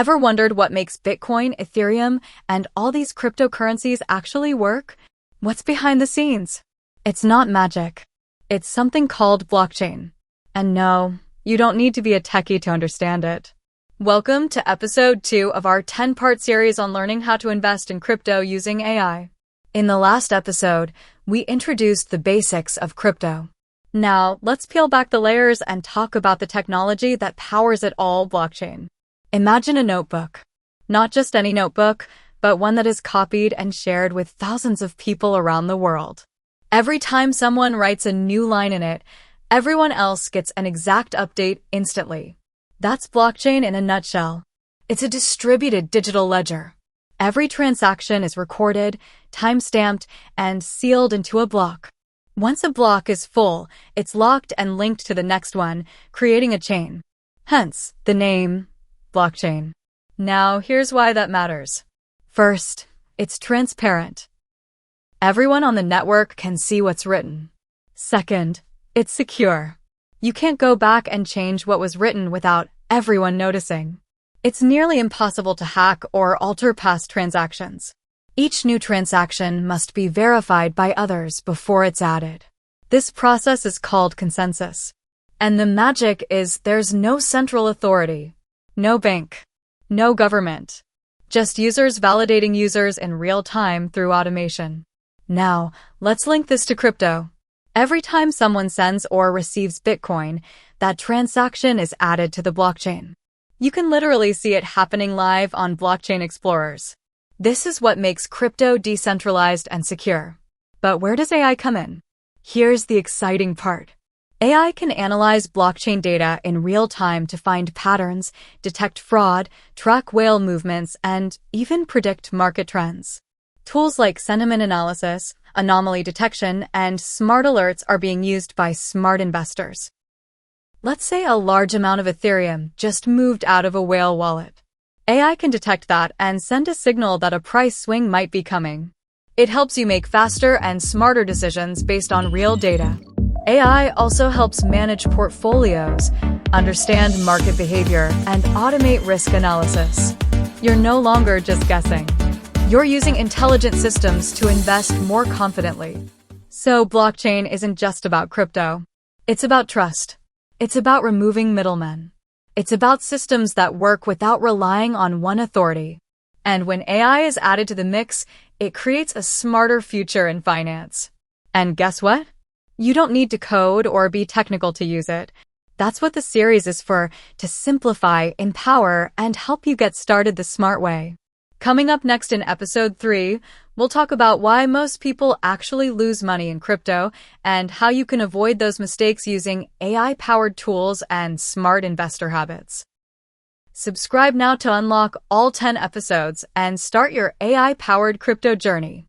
Ever wondered what makes Bitcoin, Ethereum, and all these cryptocurrencies actually work? What's behind the scenes? It's not magic. It's something called blockchain. And no, you don't need to be a techie to understand it. Welcome to episode 2 of our 10-part series on learning how to invest in crypto using AI. In the last episode, we introduced the basics of crypto. Now, let's peel back the layers and talk about the technology that powers it all, blockchain. Imagine a notebook. Not just any notebook, but one that is copied and shared with thousands of people around the world. Every time someone writes a new line in it, everyone else gets an exact update instantly. That's blockchain in a nutshell. It's a distributed digital ledger. Every transaction is recorded, time-stamped, and sealed into a block. Once a block is full, it's locked and linked to the next one, creating a chain. Hence, the name, blockchain. Now, here's why that matters. First, it's transparent. Everyone on the network can see what's written. Second, it's secure. You can't go back and change what was written without everyone noticing. It's nearly impossible to hack or alter past transactions. Each new transaction must be verified by others before it's added. This process is called consensus. And the magic is there's no central authority, no bank, no government, just users validating users in real time through automation. Now, let's link this to crypto. Every time someone sends or receives Bitcoin, that transaction is added to the blockchain. You can literally see it happening live on blockchain explorers. This is what makes crypto decentralized and secure. But where does AI come in? Here's the exciting part. AI can analyze blockchain data in real time to find patterns, detect fraud, track whale movements, and even predict market trends. Tools like sentiment analysis, anomaly detection, and smart alerts are being used by smart investors. Let's say a large amount of Ethereum just moved out of a whale wallet. AI can detect that and send a signal that a price swing might be coming. It helps you make faster and smarter decisions based on real data. AI also helps manage portfolios, understand market behavior, and automate risk analysis. You're no longer just guessing. You're using intelligent systems to invest more confidently. So blockchain isn't just about crypto. It's about trust. It's about removing middlemen. It's about systems that work without relying on one authority. And when AI is added to the mix, it creates a smarter future in finance. And guess what? You don't need to code or be technical to use it. That's what the series is for, to simplify, empower, and help you get started the smart way. Coming up next in episode 3, we'll talk about why most people actually lose money in crypto and how you can avoid those mistakes using AI-powered tools and smart investor habits. Subscribe now to unlock all 10 episodes and start your AI-powered crypto journey.